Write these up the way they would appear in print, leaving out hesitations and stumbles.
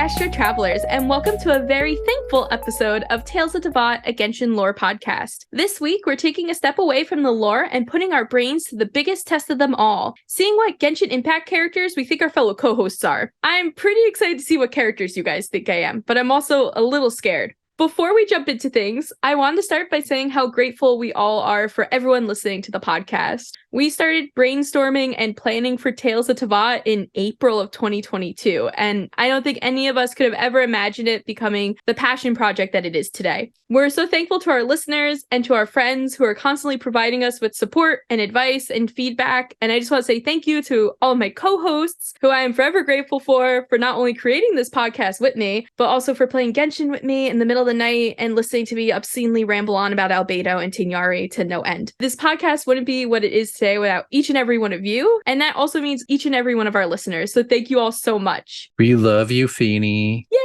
Astra Travelers, and welcome to a very thankful episode of Tales of Teyvat, a Genshin lore podcast. This week, we're taking a step away from the lore and putting our brains to the biggest test of them all, seeing what Genshin Impact characters we think our fellow co-hosts are. I'm pretty excited to see what characters you guys think I am, but I'm also a little scared. Before we jump into things, I wanted to start by saying how grateful we all are for everyone listening to the podcast. We started brainstorming and planning for Tales of Teyvat in April of 2022, and I don't think any of us could have ever imagined it becoming the passion project that it is today. We're so thankful to our listeners and to our friends who are constantly providing us with support and advice and feedback, and I just want to say thank you to all of my co-hosts, who I am forever grateful for not only creating this podcast with me, but also for playing Genshin with me in the middle of the night and listening to me obscenely ramble on about Albedo and Tignari to no end. This podcast wouldn't be what it is today without each and every one of you, and that also means each and every one of our listeners, so thank you all so much. We love you, Feeny. Yeah!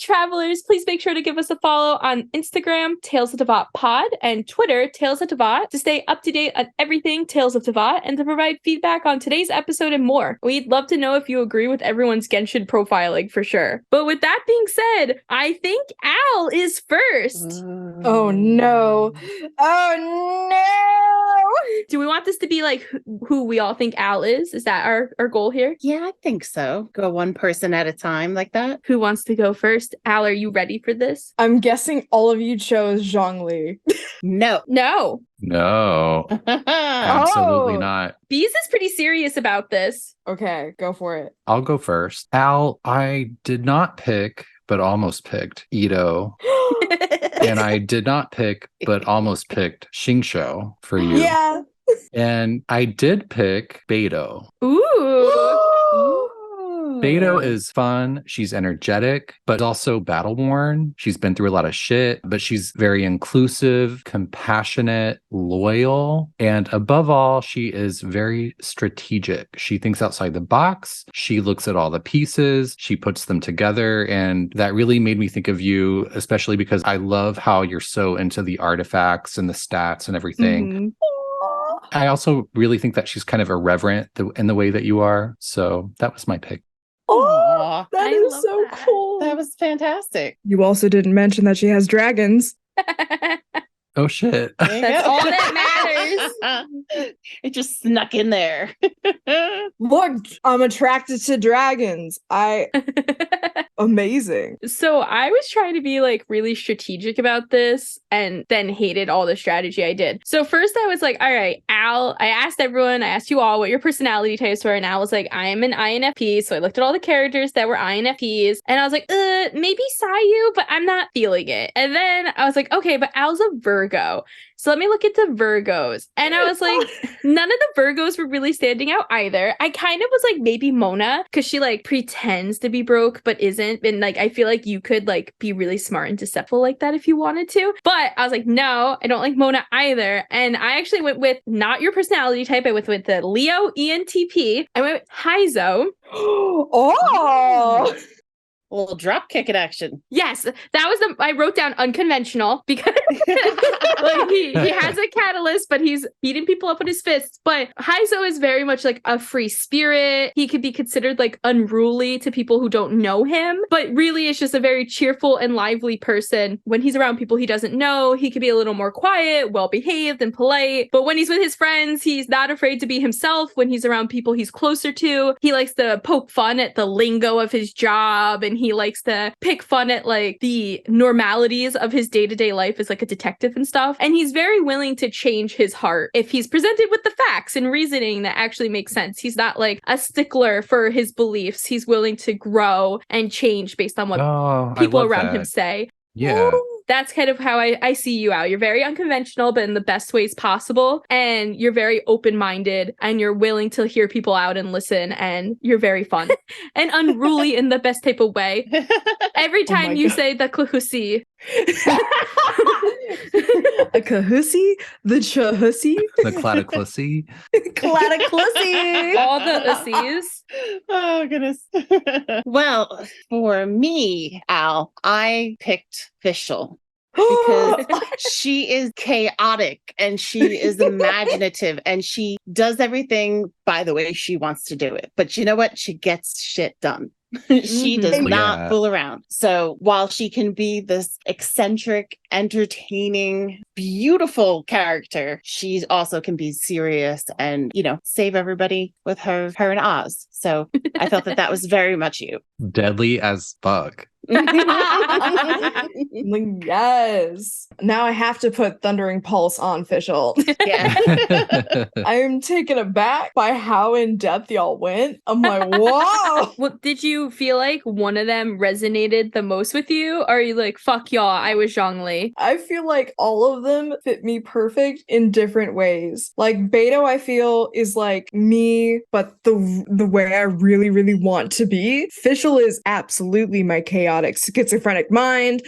Travelers, please make sure to give us a follow on Instagram, Tales of Teyvat Pod, and Twitter, Tales of Teyvat, to stay up to date on everything Tales of Teyvat and to provide feedback on today's episode and more. We'd love to know if you agree with everyone's Genshin profiling for sure. But with that being said, I think Al is first. Oh no. Oh no. Do we want this to be like who we all think Al is? Is that our goal here? Yeah, I think so. Go one person at a time like that. Who wants to go first? Al, are you ready for this? I'm guessing all of you chose Zhongli. No. No. No, absolutely not. Bees is pretty serious about this. Okay, go for it. I'll go first. Al, I did not pick, but almost picked Ito. And I did not pick, but almost picked Xingqiu for you. Yeah. And I did pick Beidou. Ooh. Beidou is fun. She's energetic, but also battle-worn. She's been through a lot of shit, but she's very inclusive, compassionate, loyal, and above all, she is very strategic. She thinks outside the box. She looks at all the pieces. She puts them together, and that really made me think of you, especially because I love how you're so into the artifacts and the stats and everything. Mm-hmm. I also really think that she's kind of irreverent in the way that you are. So that was my pick. Oh, that is so that. cool. That was fantastic. You also didn't mention that she has dragons. Oh, shit. That's all that matters. It just snuck in there. Look, I'm attracted to dragons. Amazing. So I was trying to be like really strategic about this and then hated all the strategy I did. So first I was like, all right, Al, I asked you all what your personality types were, and Al was like, I am an INFP. So I looked at all the characters that were INFPs and I was like, maybe Sayu, but I'm not feeling it. And then I was like, okay, but Al's a Virgo. So let me look into Virgos. And I was like, none of the Virgos were really standing out either. I kind of was like, maybe Mona, because she like pretends to be broke, but isn't. And like, I feel like you could like be really smart and deceptive like that if you wanted to. But I was like, no, I don't like Mona either. And I actually went with not your personality type. I went with the Leo ENTP. I went with Haizo. Oh. A little drop kick in action. Yes, that was I wrote down unconventional because like he has a catalyst, but he's beating people up with his fists. But Haizo is very much like a free spirit. He could be considered like unruly to people who don't know him, but really is just a very cheerful and lively person. When he's around people he doesn't know, he could be a little more quiet, well-behaved, and polite. But when he's with his friends, he's not afraid to be himself. When he's around people he's closer to, he likes to poke fun at the lingo of his job, and he likes to pick fun at like the normalities of his day-to-day life as like a detective and stuff. And he's very willing to change his heart if he's presented with the facts and reasoning that actually makes sense. He's not like a stickler for his beliefs. He's willing to grow and change based on what people around him say. Yeah. That's kind of how I see you out. You're very unconventional, but in the best ways possible. And you're very open-minded and you're willing to hear people out and listen. And you're very fun and unruly in the best type of way. Every time you say the Klahusi. A Kahusi? The Chahusi? The Cladaclussy? Cladaclussy! All the ussies. Oh, goodness. Well, for me, Al, I picked Fischl. Because she is chaotic and she is imaginative and she does everything by the way she wants to do it. But you know what? She gets shit done. She does Mhm. not Yeah. fool around. So while she can be this eccentric, entertaining, beautiful character, she also can be serious and, save everybody with her and Oz. So I felt that was very much you. Deadly as fuck. Like, yes. Now I have to put Thundering Pulse on official. Yeah. I am taken aback by how in depth y'all went. I'm like, whoa. Well, did you feel like one of them resonated the most with you? Or are you like, fuck y'all, I was Zhongli? I feel like all of them fit me perfect in different ways. Like Beto, I feel is like me, but the way I really, really want to be. Fischl is absolutely my chaotic schizophrenic mind.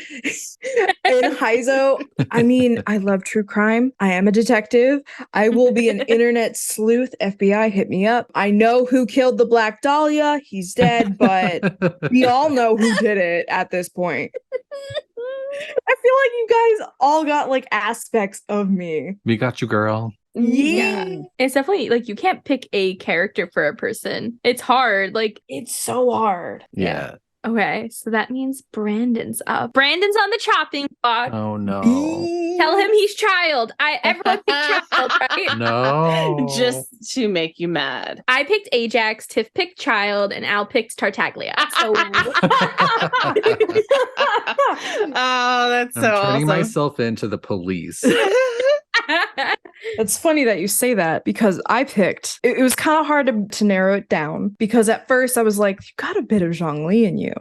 And Heizo, I mean, I love true crime. I am a detective. I will be an internet sleuth. FBI, hit me up. I know who killed the Black Dahlia. He's dead, but we all know who did it at this point. I feel like you guys all got like aspects of me. We got you, girl. Yeah. It's definitely like you can't pick a character for a person. It's hard. Like, It's so hard. Yeah. okay, so that means Brandon's up. Brandon's on the chopping block. Oh no. Tell him he's child. Everyone picked child, right? No. Just to make you mad. I picked Ajax, Tiff picked child, and Al picked Tartaglia. So Oh, that's I'm so turning awesome. myself into the police. It's funny that you say that because I picked, it was kind of hard to narrow it down because at first I was like, you got a bit of Zhongli in you.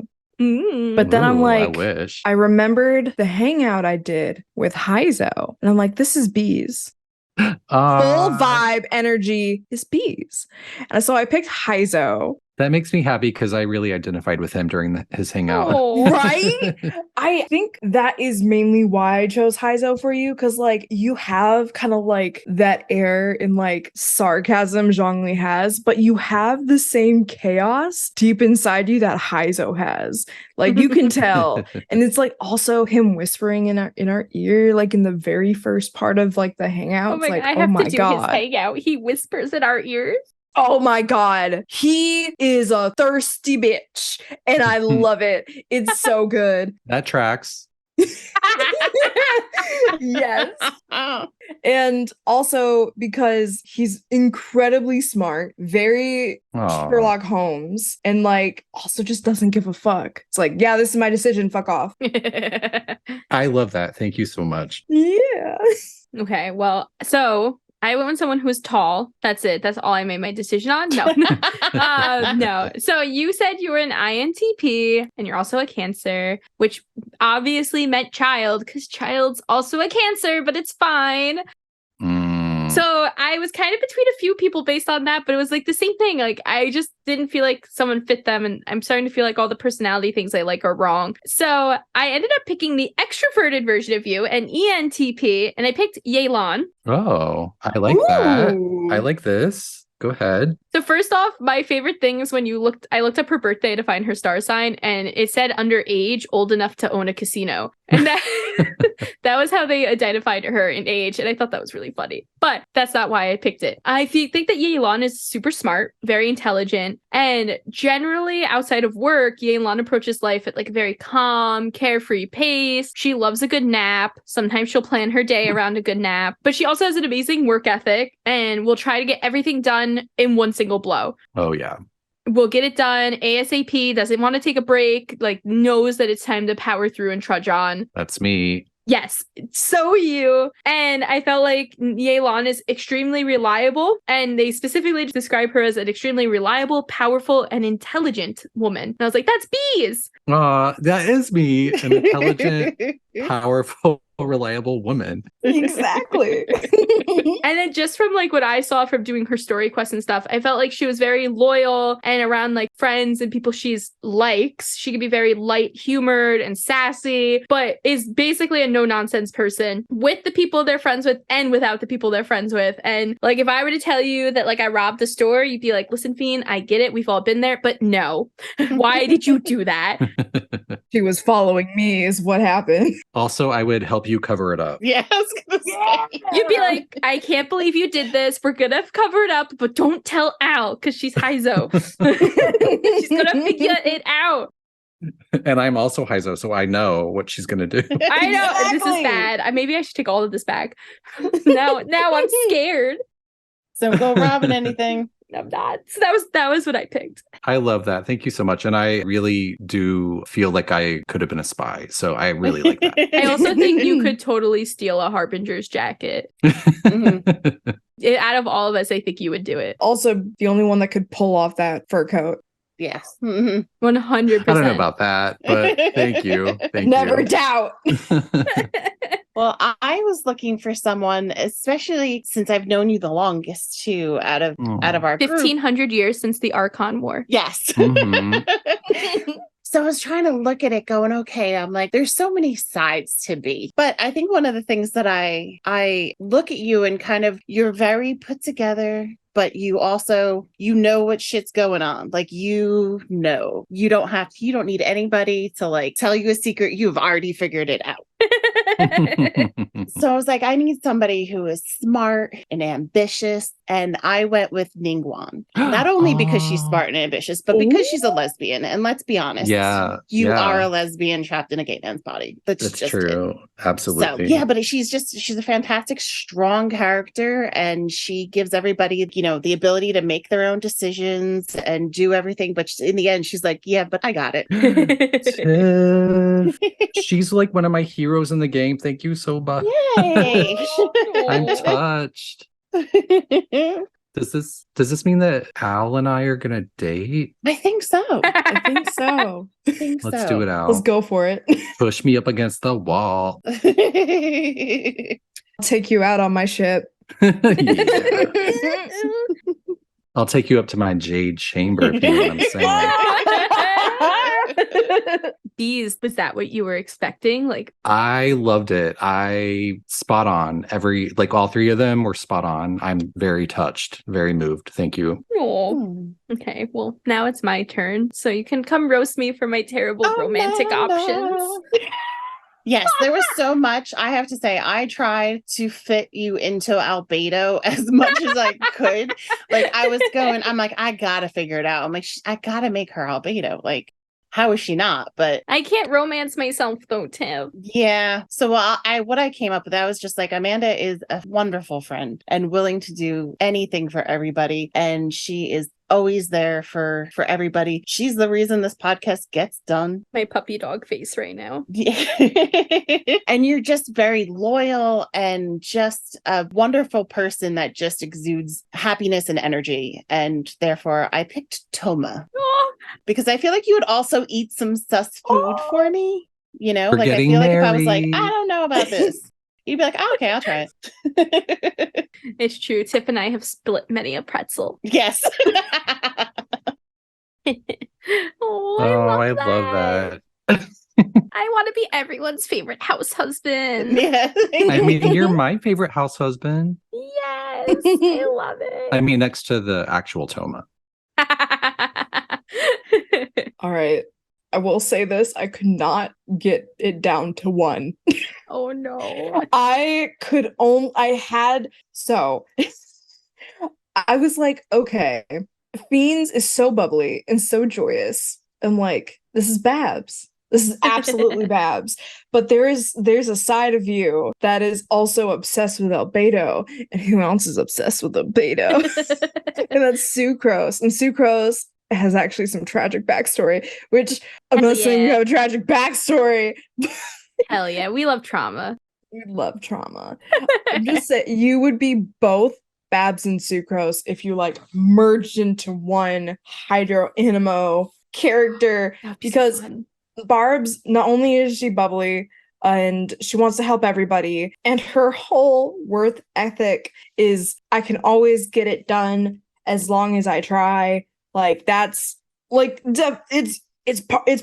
But then I'm Ooh, I like, wish. I remembered the hangout I did with Heizo. And I'm like, this is bees. Full vibe energy is bees. And so I picked Heizo. That makes me happy because I really identified with him during his hangout. Oh, Right? I think that is mainly why I chose Heizo for you, because like you have kind of like that air and like sarcasm Zhongli has, but you have the same chaos deep inside you that Heizo has. Like you can tell. And it's like also him whispering in our ear, like in the very first part of like the hangout. oh my, Like, I oh have my to do God. his hangout. He whispers in our ears. Oh my God. He is a thirsty bitch. And I love it. It's so good. That tracks. Yes. And also because he's incredibly smart, very Aw. Sherlock Holmes, and like also just doesn't give a fuck. It's like, yeah, this is my decision. Fuck off. I love that. Thank you so much. Yeah. Okay, well, so I went with someone who was tall. That's it. That's all I made my decision on. No. No. So you said you were an INTP and you're also a Cancer, which obviously meant child because child's also a Cancer, but it's fine. So I was kind of between a few people based on that, but it was like the same thing. Like I just didn't feel like someone fit them, and I'm starting to feel like all the personality things I like are wrong. So I ended up picking the extroverted version of you, an ENTP, and I picked Yelan. Oh, I like that. Ooh. I like this. Go ahead. So first off, my favorite thing is when I looked up her birthday to find her star sign, and it said underage, old enough to own a casino. And that that was how they identified her in age, and I thought that was really funny. But that's not why I picked it. I think that Yelan is super smart, very intelligent, and generally outside of work, Yelan approaches life at like a very calm, carefree pace. She loves a good nap. Sometimes she'll plan her day around a good nap, but she also has an amazing work ethic and will try to get everything done in one single blow. Oh, yeah. Will get it done ASAP, doesn't want to take a break, like knows that it's time to power through and trudge on. That's me. Yes, so you. And I felt like Yelan is extremely reliable, and they specifically describe her as an extremely reliable, powerful, and intelligent woman. And I was like, that's bees. That is me, an intelligent, powerful, reliable woman. Exactly. And then just from like what I saw from doing her story quests and stuff, I felt like she was very loyal, and around like friends and people she's likes, she could be very light humored and sassy, but is basically a no nonsense person with the people they're friends with and without the people they're friends with. And like if I were to tell you that like I robbed the store, you'd be like, listen, Feen, I get it, we've all been there, but no. Why did you do that? She was following me is what happened. Also, I would help you cover it up. Yeah, I was gonna say. You'd be like, I can't believe you did this. We're gonna cover it up, but don't tell Al because she's Heizo. She's gonna figure it out. And I'm also Heizo, so I know what she's gonna do. I know this is Exactly. bad. Maybe I should take all of this back. now I'm scared. So go robbing anything. I'm not. So that was what I picked. I love that. Thank you so much. And I really do feel like I could have been a spy. So I really like that. I also think you could totally steal a Harbinger's jacket. Out of all of us, I think you would do it. Also, the only one that could pull off that fur coat. Yes. 100%. I don't know about that, but thank you. Thank Never you. doubt. Well, I was looking for someone, especially since I've known you the longest too, out of our group. 1,500 years since the Archon War. Yes. Mhm. So I was trying to look at it going, okay, I'm like, there's so many sides to be. But I think one of the things that I look at you and kind of, you're very put together, but you also, you know what shit's going on. Like, you know, you don't need anybody to like tell you a secret. You've already figured it out. So I was like, I need somebody who is smart and ambitious. And I went with Ningguang. Not only because she's smart and ambitious, but because she's a lesbian. And let's be honest, you are a lesbian trapped in a gay man's body. That's just true. It. Absolutely. So, yeah, but she's a fantastic, strong character. And she gives everybody, the ability to make their own decisions and do everything. But in the end, she's like, yeah, but I got it. She's like one of my heroes in the game. Thank you so much. Yay. I'm touched. Does this mean that Al and I are gonna date? I think so. I think so. Let's do it, Al. Let's go for it. Push me up against the wall. I'll take you out on my ship. Yeah. I'll take you up to my jade chamber if you know what I'm saying. Bees, was that what you were expecting? Like, I loved it. Spot on. All three of them were spot on. I'm very touched, very moved. Thank you. oh, okay. Well, now it's my turn. So you can come roast me for my terrible romantic options. Yes, there was so much. I have to say, I tried to fit you into Albedo as much as I could. Like, I'm like, I gotta figure it out. I'm like, I gotta make her Albedo. Like, how is she not? But I can't romance myself though, Tim. yeah. So what I came up with, I was just like, Amanda is a wonderful friend and willing to do anything for everybody. And she is always there for everybody. She's the reason this podcast gets done. My puppy dog face right now. Yeah. And you're just very loyal and just a wonderful person that just exudes happiness and energy. And therefore I picked Toma because I feel like you would also eat some sus food for me. We're like I getting feel like if I was like, married. I don't know about this, you'd be like, oh, okay, I'll try it. It's true. Tiff and I have split many a pretzel. Yes. I love that. I want to be everyone's favorite house husband. Yeah. I mean, you're my favorite house husband. Yes, I love it. I mean, next to the actual Toma. All right. I will say this. I could not get it down to one. Oh no. I was like, okay, Feens is so bubbly and so joyous. And like, this is Babs. This is absolutely Babs. But there's a side of you that is also obsessed with Albedo. And who else is obsessed with Albedo? And that's Sucrose. And Sucrose has actually some tragic backstory, which I'm not saying you have a tragic backstory. Hell yeah, we love trauma. We love trauma. I'm just saying, you would be both Babs and Sucrose if you like merged into one Hydro Animo character, because Barb's, not only is she bubbly and she wants to help everybody, and her whole worth ethic is I can always get it done as long as I try. Like, that's like it's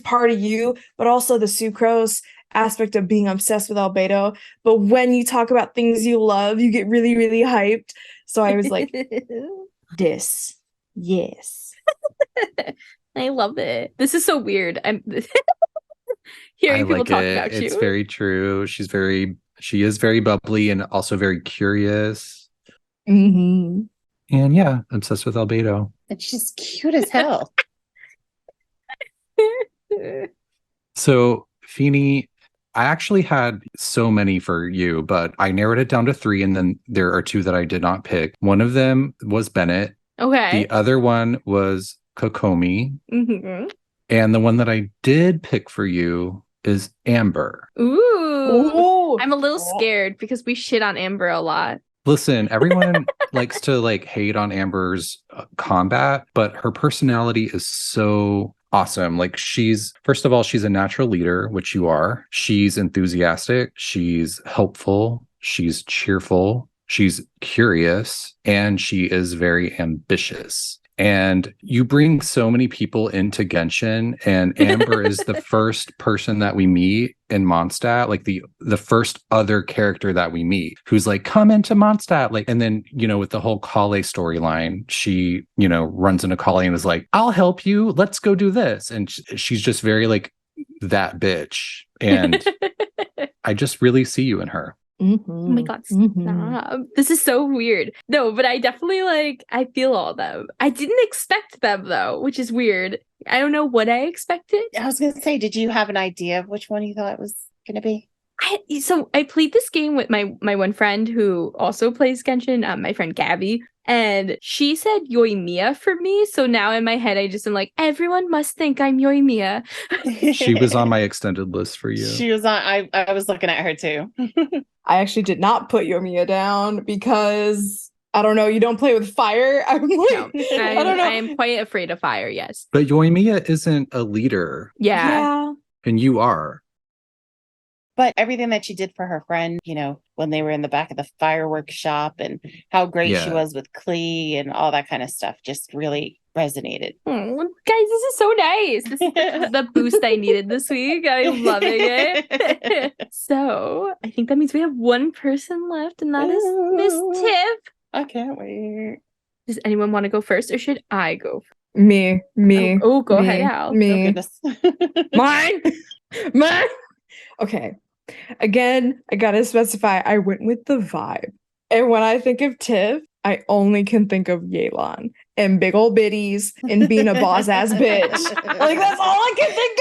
part of you, but also the Sucrose aspect of being obsessed with Albedo. But when you talk about things you love, you get really, really hyped. So I was like, this, yes. I love it. This is so weird. Hearing people like talk it. about It's you. very true. She is very bubbly and also very curious. Mm-hmm. And yeah, obsessed with Albedo. And she's cute as hell. So, Feeny, I actually had so many for you, but I narrowed it down to 3, and then there are 2 that I did not pick. One of them was Bennett. Okay. The other one was Kokomi. Mhm. And the one that I did pick for you is Amber. Ooh. Ooh. I'm a little scared because we shit on Amber a lot. Listen, everyone likes to like hate on Amber's combat, but her personality is so awesome. Like first of all, she's a natural leader, which you are. She's enthusiastic, she's helpful, she's cheerful, she's curious, and she is very ambitious. And you bring so many people into Genshin, and Amber is the first person that we meet in Mondstadt, like the first other character that we meet who's like, come into Mondstadt. Like, and then, with the whole Kale storyline, she, runs into Kale and is like, I'll help you. Let's go do this. And she's just very like that bitch. And I just really see you in her. Mm-hmm. Oh my God, stop. This is so weird. No, but I definitely I feel all of them. I didn't expect them though, which is weird. I don't know what I expected. I was gonna say, did you have an idea of which one you thought it was gonna be? So I played this game with my one friend who also plays Genshin, my friend Gabby, and she said Yoimiya for me. So now in my head, I just am like, everyone must think I'm Yoimiya. She was on my extended list for you. She was on. I was looking at her too. I actually did not put Yoimiya down because I don't know. You don't play with fire. I'm like, No, I don't know. I am quite afraid of fire. Yes. But Yoimiya isn't a leader, Yeah. and you are. But everything that she did for her friend, when they were in the back of the fireworks shop and how great she was with Klee and all that kind of stuff just really resonated. Oh, guys, this is so nice. This is the boost I needed this week. I'm loving it. So I think that means we have one person left, and that is Miss Tiff. I can't wait. Does anyone want to go first, or should I go? Me. Oh, go ahead, Al. Me. Oh, goodness. Mine. Okay. Again, I gotta specify, I went with the vibe. And when I think of Tiff, I only can think of Yelan and big old bitties and being a boss ass bitch. Like, that's all I can think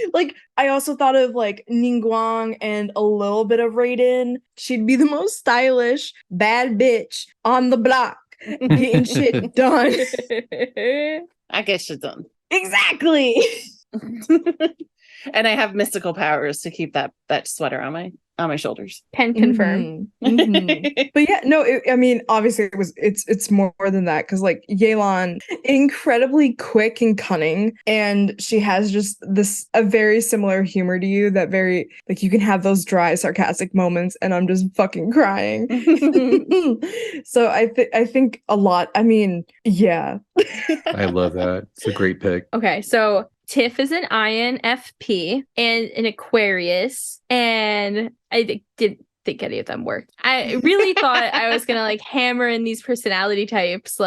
of. Like, I also thought of like Ningguang and a little bit of Raiden. She'd be the most stylish, bad bitch on the block, getting shit done. I guess she's done. Exactly. And I have mystical powers to keep that sweater on my shoulders. Can confirm. But yeah, no, I mean, obviously it's more than that because like Yelan, incredibly quick and cunning, and she has just a very similar humor to you that very like you can have those dry sarcastic moments and I'm just fucking crying. So I think a lot. I mean, yeah. I love that. It's a great pick. Okay, so Tiff is an INFP and an Aquarius, and I didn't think any of them worked. I really thought I was gonna hammer in these personality types,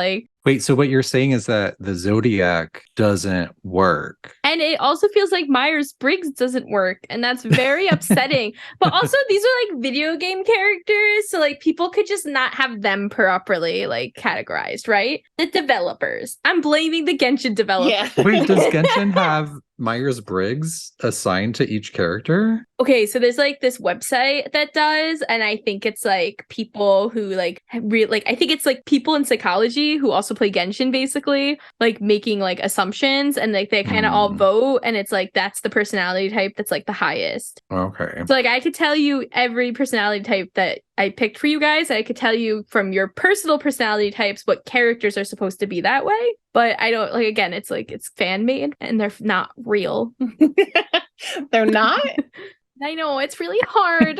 Wait, so what you're saying is that the Zodiac doesn't work? And it also feels like Myers-Briggs doesn't work, and that's very upsetting. But also, these are video game characters, so people could just not have them properly categorized, right? The developers. I'm blaming the Genshin developers. Yeah. Wait, does Genshin have Myers-Briggs assigned to each character? Okay, so there's this website that does, and I think it's people who I think it's people in psychology who also play Genshin, basically making assumptions, and they kind of all vote, and it's that's the personality type that's the highest. Okay. So I could tell you every personality type that I picked for you guys. I could tell you from your personal personality types what characters are supposed to be that way, but I don't again, it's it's fan made and they're not real. They're not? I know, it's really hard.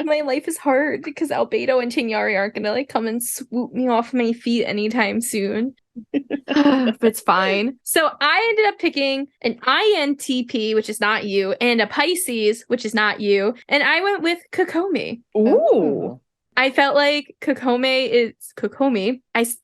My life is hard because Albedo and Chinyari aren't gonna come and swoop me off my feet anytime soon. But it's fine. So I ended up picking an INTP, which is not you, and a Pisces, which is not you, and I went with Kokomi. Ooh. I felt like Kokome is Kokomi.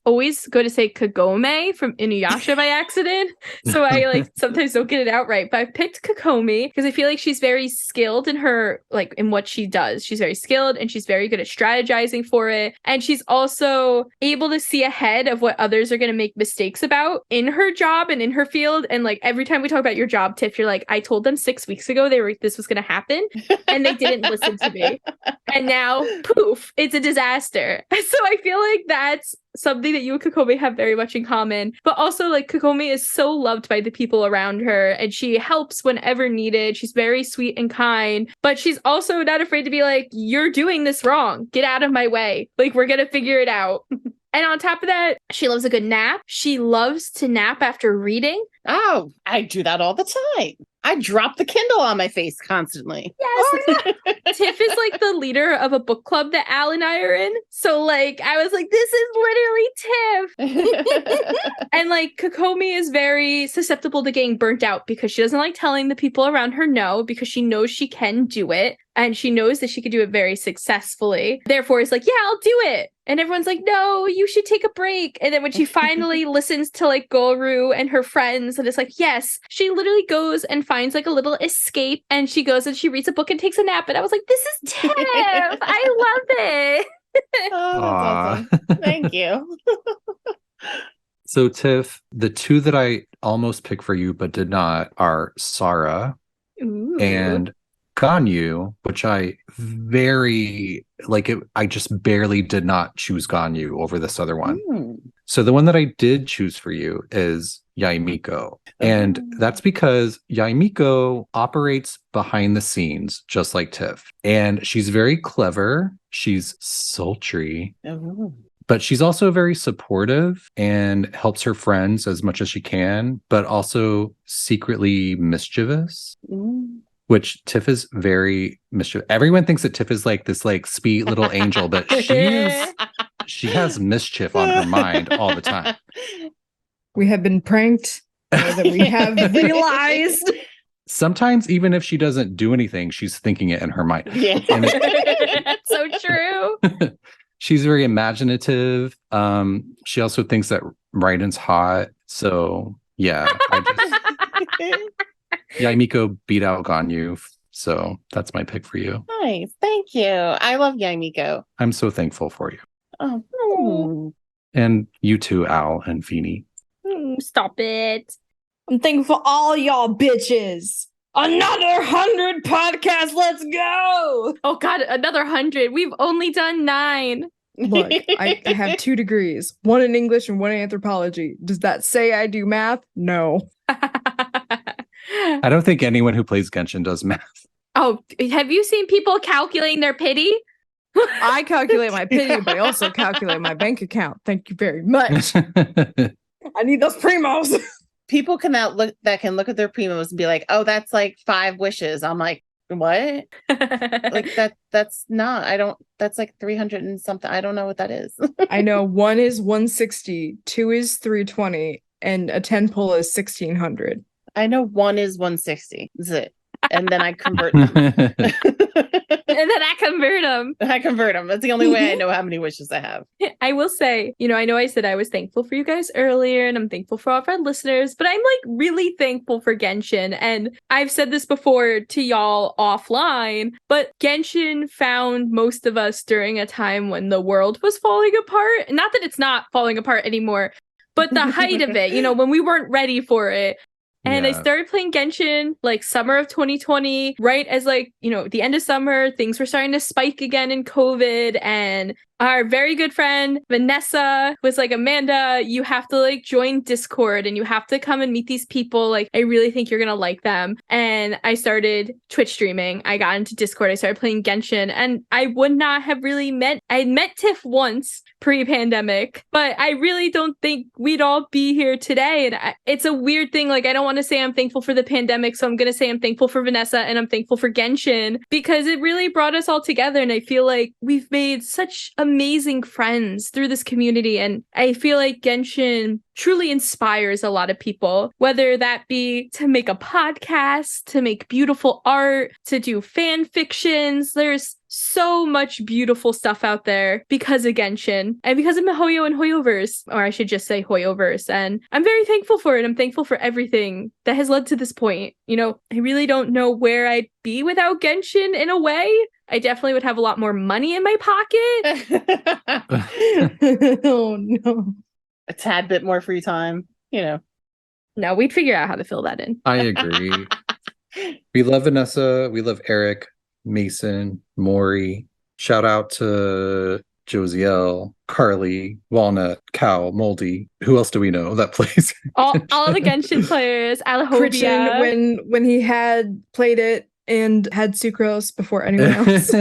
Always go to say Kagome from Inuyasha by accident. So I like sometimes don't get it out right. But I picked Kokomi because I feel like she's very skilled in her, like in what she does. She's very skilled and she's very good at strategizing for it. And she's also able to see ahead of what others are going to make mistakes about in her job and in her field. And like every time we talk about your job, Tiff, you're like, I told them 6 weeks ago this was going to happen and they didn't listen to me. And now, poof, it's a disaster. So I feel like that's something that you and Kokome have very much in common. But also, like, Kokome is so loved by the people around her, and she helps whenever needed. She's very sweet and kind, but she's also not afraid to be like, you're doing this wrong. Get out of my way. Like, we're going to figure it out. And on top of that, she loves a good nap. She loves to nap after reading. Oh, I do that all the time. I drop the Kindle on my face constantly. Yes. Oh, yeah. Tiff is like the leader of a book club that Al and I are in. So like, I was like, this is literally Tiff. And like, Kokomi is very susceptible to getting burnt out because she doesn't like telling the people around her no, because she knows she can do it. And she knows that she could do it very successfully. Therefore, it's like, yeah, I'll do it. And everyone's like, no, you should take a break. And then when she finally listens to like Goru and her friends, and it's like, yes, she literally goes and finds like a little escape. And she goes and she reads a book and takes a nap. And I was like, this is Tiff. I love it. Oh, that's awesome. Thank you. So, Tiff, the two that I almost picked for you but did not are Sarah and Ganyu, which I I just barely did not choose Ganyu over this other one. So the one that I did choose for you is Yaimiko. And that's because Yaimiko operates behind the scenes, just like Tiff. And she's very clever. She's sultry. But she's also very supportive and helps her friends as much as she can, but also secretly mischievous. Which Tiff is very mischievous. Everyone thinks that Tiff is like this like sweet little angel, but she has mischief on her mind all the time. We have been pranked. That we have realized. Sometimes even if she doesn't do anything, she's thinking it in her mind. Yeah. That's so true. She's very imaginative. She also thinks that Raiden's hot. So yeah, Yaimiko beat out Ganyu, so that's my pick for you. Nice, thank you. I love Yaimiko. I'm so thankful for you. Oh. And you too, Al and Feeny. Stop it. I'm thankful for all y'all bitches. Another 100 podcasts. Let's go. Oh God, another 100. We've only done 9. Look, I have 2 degrees, one in English and one in anthropology. Does that say I do math? No. I don't think anyone who plays Genshin does math. Oh, have you seen people calculating their pity? I calculate my pity, but I also calculate my bank account. Thank you very much. I need those primos. People can look at their primos and be like, oh, that's like 5 wishes. I'm like, what? Like that's not, that's like 300 and something. I don't know what that is. I know 1 is 160, 2 is 320, and a 10 pull is 1600. I know 1 is 160. That's it. And then I convert them. And then I convert them. That's the only way I know how many wishes I have. I will say, I know I said I was thankful for you guys earlier, and I'm thankful for all of our listeners, but I'm like really thankful for Genshin. And I've said this before to y'all offline, but Genshin found most of us during a time when the world was falling apart. Not that it's not falling apart anymore, but the height of it, when we weren't ready for it. And I started playing Genshin like summer of 2020, right as like, the end of summer, things were starting to spike again in COVID. And our very good friend Vanessa was like, Amanda, you have to like join Discord and you have to come and meet these people. Like, I really think you're going to like them. And I started Twitch streaming. I got into Discord. I started playing Genshin, and I would not have really I met Tiff once pre-pandemic, but I really don't think we'd all be here today. And it's a weird thing. Like, I don't want to say I'm thankful for the pandemic, so I'm going to say I'm thankful for Vanessa and I'm thankful for Genshin because it really brought us all together. And I feel like we've made such amazing friends through this community. And I feel like Genshin truly inspires a lot of people, whether that be to make a podcast, to make beautiful art, to do fan fictions. There's so much beautiful stuff out there because of Genshin and because of Mihoyo and Hoyoverse, or I should just say Hoyoverse. And I'm very thankful for it. I'm thankful for everything that has led to this point. You know, I really don't know where I'd be without Genshin in a way. I definitely would have a lot more money in my pocket. Oh no. A tad bit more free time, you know. No, we'd figure out how to fill that in. I agree. We love Vanessa. We love Eric, Mason, Maury. Shout out to Josiel, Carly, Walnut, Cow, Moldy. Who else do we know that plays? All the Genshin players, Christian, Alahobia. when he had played it and had sucrose before anyone else.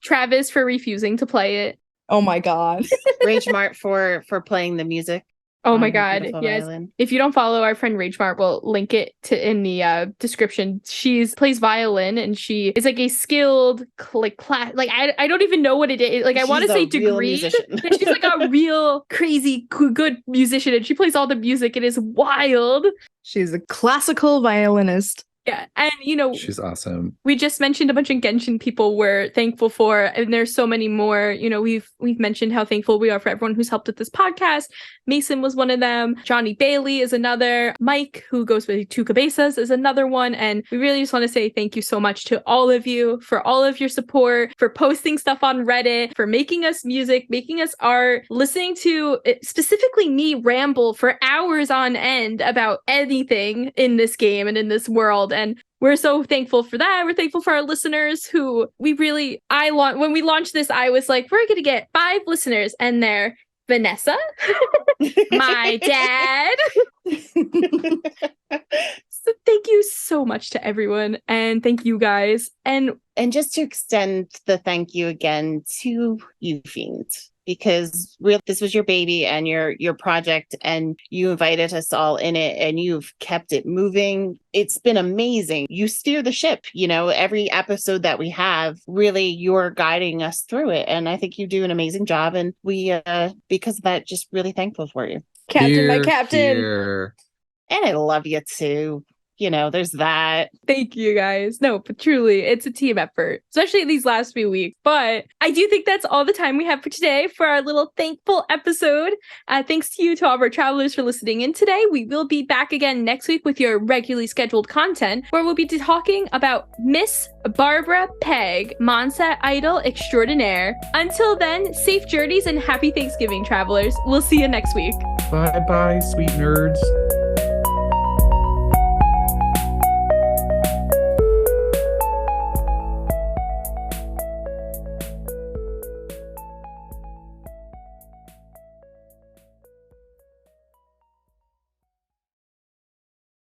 Travis for refusing to play it. Oh my god. Rage Mart for playing the music. Oh my on her god, beautiful yes. violin. If you don't follow our friend Ragemart, we'll link it in the description. She plays violin and she is like a skilled I don't even know what it is. Like I want to She's say a real degree. musician. But she's like a real crazy good musician and she plays all the music. It is wild. She's a classical violinist. Yeah, and you know, She's awesome. we just mentioned a bunch of Genshin people we're thankful for, and there's so many more. You know, we've mentioned how thankful we are for everyone who's helped with this podcast. Mason was one of them. Johnny Bailey is another. Mike, who goes with Two Cabezas, is another one. And we really just want to say thank you so much to all of you for all of your support, for posting stuff on Reddit, for making us music, making us art, listening to specifically me ramble for hours on end about anything in this game and in this world. And we're so thankful for that. We're thankful for our listeners who when we launched this, I was like, we're going to get 5 listeners, and they're Vanessa, my dad. So thank you so much to everyone, and thank you guys. And just to extend the thank you again to you, Feens, because this was your baby and your project, and you invited us all in it, and you've kept it moving. It's been amazing. You steer the ship, you know, every episode that we have, really, you're guiding us through it. And I think you do an amazing job. And we, because of that, just really thankful for you. Captain, my Here, captain. here. And I love you too. You know, there's that. thank you guys. No, but truly, it's a team effort, especially these last few weeks. But I do think that's all the time we have for today for our little thankful episode. Thanks to you, to all of our travelers, for listening in today. We will be back again next week with your regularly scheduled content, where we'll be talking about Miss Barbara Pegg, Monset Idol Extraordinaire. Until then, safe journeys and happy Thanksgiving, travelers. We'll see you next week. Bye-bye, sweet nerds.